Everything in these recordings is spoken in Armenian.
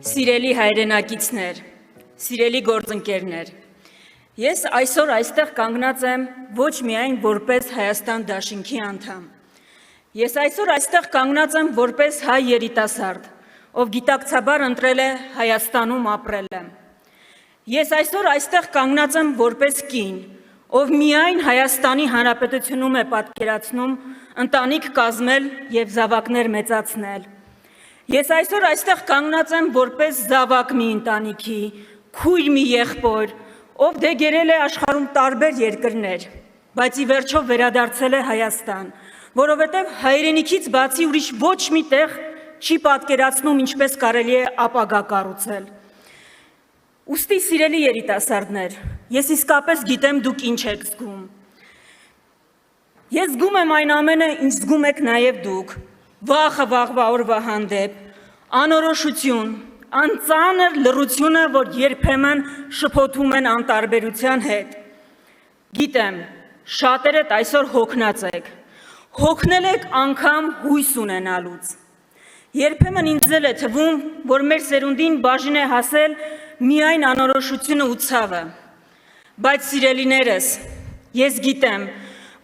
Սիրելի հայրենակիցներ, սիրելի գործընկերներ, ես այսօր այստեղ կանգնած եմ ոչ միայն որպես Հայաստան դաշինքի անդամ, ես այսօր այստեղ կանգնած եմ որպես հայ երիտասարդ, ով գիտակցաբար ընտրել է Հայաստանում ապրելը, ես այսօր այստեղ կանգնած եմ որպես կին, ով միայն Հայաստանի Հանրապետությունում է պատկերացնում ընտանիք կազմել և զավակներ մեծացնել, Ես այսօր այստեղ կանգնած եմ որպես զավակ մի ընտանիքի, քույր մի եղբոր, ով դեգերել է աշխարհում տարբեր երկրներ, բայց ի վերջո վերադարձել է Հայաստան, որովհետև հայրենիքից բացի ուրիշ ոչ մի տեղ չի պատկերացնում ինչպես կարելի է ապագա կառուցել։ Ուստի սիրելի երիտասարդներ, ես իսկապես գիտեմ դուք ինչ եք զգում։ Ես զգում եմ այն ամենը, ինչ զգում եք նաև դուք։ Վախը վաղվա օրվա հանդեպ, անորոշություն, անծանր լռությունը, որ երբեմն շփոթում են անտարբերության հետ։ Գիտեմ, շատերդ այսօր հոգնած եք, հոգնել եք անգամ հույս ունենալուց։ Երբեմն ինձ էլ է թվում, որ մեր սերունդին բաժին է հասել միայն անորոշությունը ու ցավը։ Բայց սիրելիներս, ես գիտեմ,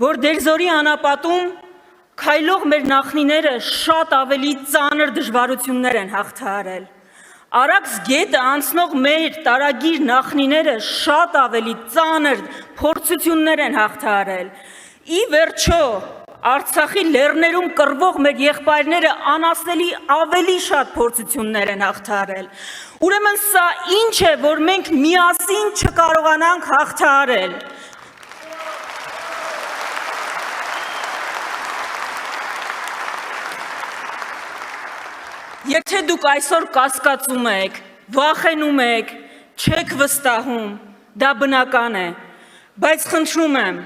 որ դերձորի անապատում Քայլող մեր նախնիները շատ ավելի ծանր դժվարություններ են հաղթահարել։ Արաքս գետը անցնող մեր տարագիր նախնիները շատ ավելի ծանր փորձություններ են հաղթահարել։ Ի վերջո, Արցախի լեռներում կռվող մեր եղբայրները անասելի ավելի շատ փորձություններ են հաղթահարել։ Ուրեմն սա ինչ է, որ մենք միասին չկարողանանք հաղթահարել։ Եթե դուք այսօր կասկածում եք, վախենում եք, չեք վստահում, դա բնական է, բայց խնդրում եմ,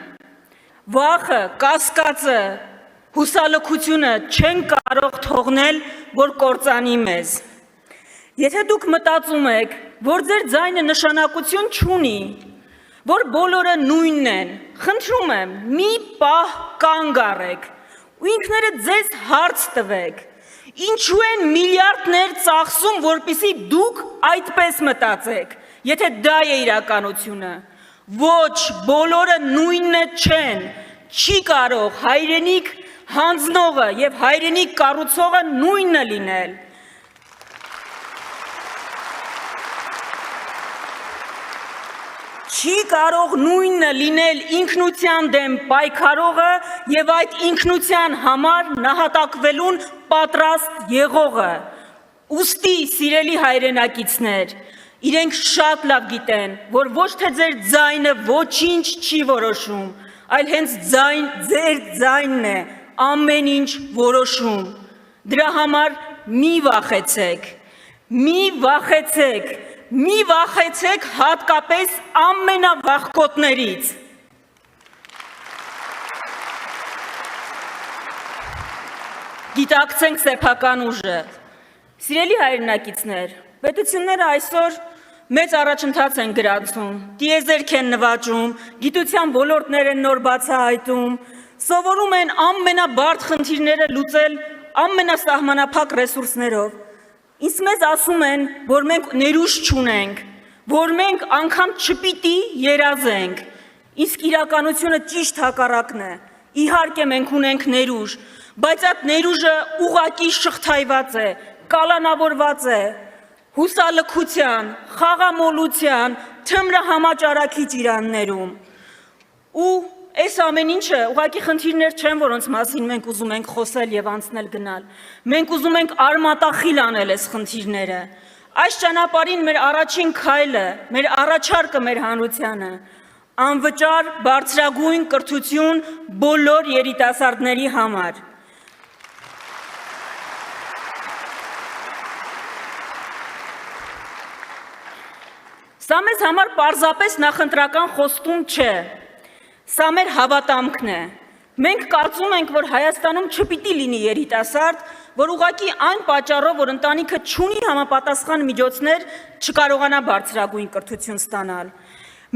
վախը, կասկածը, հուսալքությունը չեն կարող թողնել, որ կործանի մեզ։ Եթե դուք մտածում եք, որ ձեր ձայնը նշանակություն չունի, որ բոլորը նույնն են, խնդրում եմ, մի պահ կանգ առեք ու ինքներդ ձեզ հարց տվեք, Ինչու են միլիարդներ ծախսում, որպեսզի դուք այդպես մտածեք, եթե դա է իրականությունը, ոչ, բոլորը նույնը չեն, չի կարող հայրենիք հանձնողը և հայրենիք կառուցողը նույնը լինել։ Չի կարող նույնը լինել ինքնության դեմ պայքարողը և այդ ինքնության համար նահատակվելուն պատրաստ եղողը։ Ուստի սիրելի հայրենակիցներ, իրենք շատ լավ գիտեն, որ ոչ թե ձեր ձայնը ոչինչ չի որոշում, այլ հենց ձեր ձայնն է ամեն ինչ որոշում։ Դրա համար մի վախեցեք, մի վախեցեք հատկապես ամենավախկոտներից։ Գիտակցենք սեփական ուժը։ Սիրելի հայրենակիցներ, պետությունները այսօր մեծ առաջընթաց են գրանցում, տիեզերք են նվաճում, գիտության ոլորտներ են նոր բացահայտում, սովորում են ամենաբարդ խնդիրները լուծել ամենասահմանափակ ռեսուրսներով։ Իսկ մեզ ասում են, որ մենք ներուժ չունենք, որ մենք անգամ չպիտի երազենք, իսկ իրականությունը ճիշտ հակառակն է, իհարկե մենք ունենք ներուժ, բայց այդ ներուժը ուղղակի շղթայված է, կալանավորված է, հուսալքության, խաղամոլության, թմրահամաճարակի ճիրաններում, ու Այս ամեն ինչը ուղղակի խնդիրներ չեն, որոնց մասին մենք ուզում ենք խոսել և անցնել գնալ։ Մենք ուզում ենք արմատախիլ անել այս խնդիրները։ Այս ճանապարհին մեր առաջին քայլը, մեր առաջարկը մեր հանրությանը, անվճար բարձրագույն կրթություն բոլոր երիտասարդների համար։ Սա մեզ համար պարզապես նախընտրական խոստում չէ։ Սա մեր հավատամքն է։ Մենք կարծում ենք, որ Հայաստանում չպիտի լինի երիտասարդ, որ ուղղակի այն պատճառով, որ ընտանիքը չունի համապատասխան միջոցներ, չկարողանա բարձրագույն կրթություն ստանալ։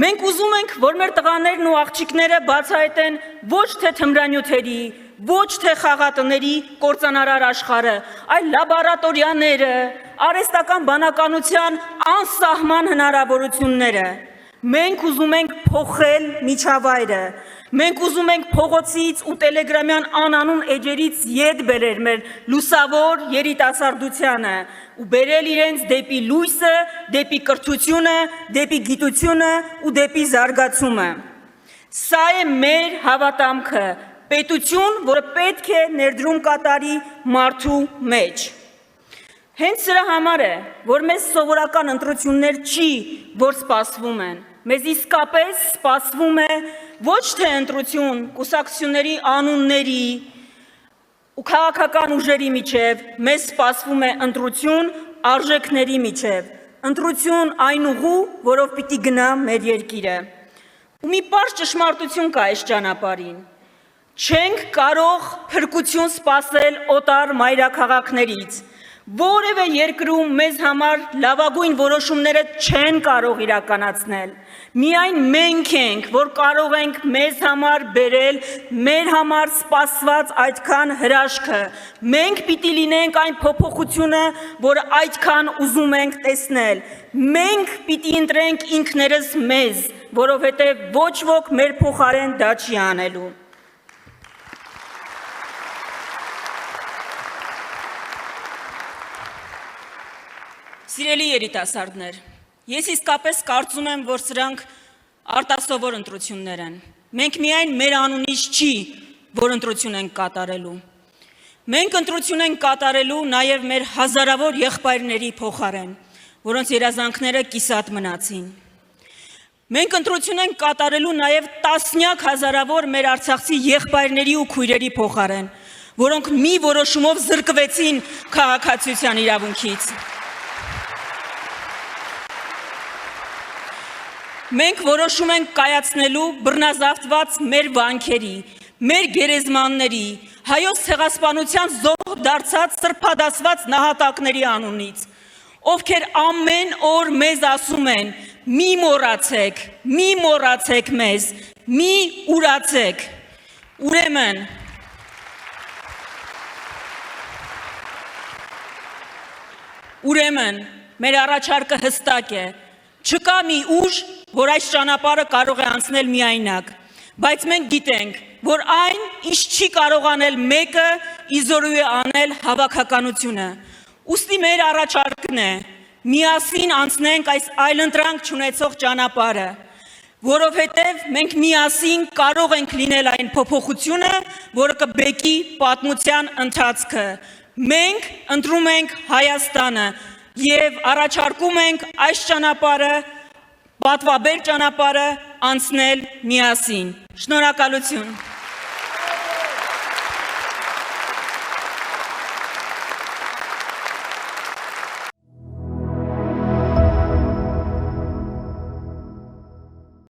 Մենք ուզում ենք, որ մեր տղաներն ու աղջիկները բացահայտեն ոչ թե թմրանյութերի, ոչ թե խաղատների կործանարար աշխարհը, այլ լաբորատորիաները, արհեստական բանականության անսահման հնարավորությունները։ Մենք ուզում ենք փոխել միջավայրը, մենք ուզում ենք փողոցից ու տելեգրամյան անանուն էջերից ետ բերել մեր լուսավոր երիտասարդությանը ու բերել իրենց դեպի լույսը, դեպի կրթությունը, դեպի գիտությունը ու դեպի զարգացումը։ Սա է մեր հավատամքը, պետություն, որը պետք է ներդրում կատարի մարդու մեջ։ Հենց սրա համար է, որ մեզ սովորական ընտրություններ չի, որ սպասվում են։ Մեզ իսկապես սպասվում է ոչ թե ընտրություն կուսակցությունների անունների ու քաղաքական ուժերի միջև, մեզ սպասվում է ընտրություն արժեքների միջև, ընտրություն այն ուղու, որով պիտի գնա մեր երկիրը։ Ու մի պարզ ճշմարտություն կա այս ճանապարհին։ Չենք կարող փրկություն սպասել օտար մայրաքաղաքներից։ Որևէ երկրում մեզ համար լավագույն որոշումները չեն կարող իրականացնել։ Միայն մենք ենք, որ կարող ենք մեզ համար բերել մեր համար սպասված այդքան հրաշքը։ Մենք պիտի լինենք այն փոփոխությունը, որը այդքան ուզում ենք տեսնել։ Մենք պիտի ընտրենք ինքներս մեզ, որովհետև ոչ ոք մեր փոխարեն դա չի անելու։ Սիրելի երիտասարդներ, ես իսկապես կարծում եմ, որ սրանք արտասովոր ընտրություններ են։ Մենք միայն մեր անունից չի, որ ընտրություն ենք կատարելու։ Մենք ընտրություն ենք կատարելու նաև մեր հազարավոր եղբայրների փոխարեն, որոնց երազանքները կիսատ մնացին։ Մենք ընտրություն ենք կատարելու նաև տասնյակ հազարավոր մեր արցախցի եղբայրների ու քույրերի փոխարեն, որոնք մի որոշումով զրկվեցին քաղաքացիության իրավունքից։ Մենք որոշում ենք կայացնելու բռնազավթված մեր վանքերի, մեր գերեզմանների, հայոց ցեղասպանության զոհ դարձած սրբադասված նահատակների անունից, ովքեր ամեն օր մեզ ասում են. մի մոռացեք մեզ, մի ուրացեք։ Ուրեմն, մեր առաջարկը հստակ է, չկա մի ուժ, որ այս ճանապարհը կարող է անցնել միայնակ, բայց մենք գիտենք, որ այն, ինչ չի կարող անել մեկը, իզորու է անել հավաքականությունը։ Ուստի մեր առաջարկն է, միասին անցնենք այս այլընտրանք չունեցող ճանապարհը, որովհետև մենք միասին կարող ենք լինել այն փոփոխությունը, որը կբեկի պատմության ընթացքը։ Մենք ընտրում ենք Հայաստանը և առաջարկում ենք այս ճանապարհը, պատվաբեր ճանապարհը անցնել միասին։ Շնորհակալություն։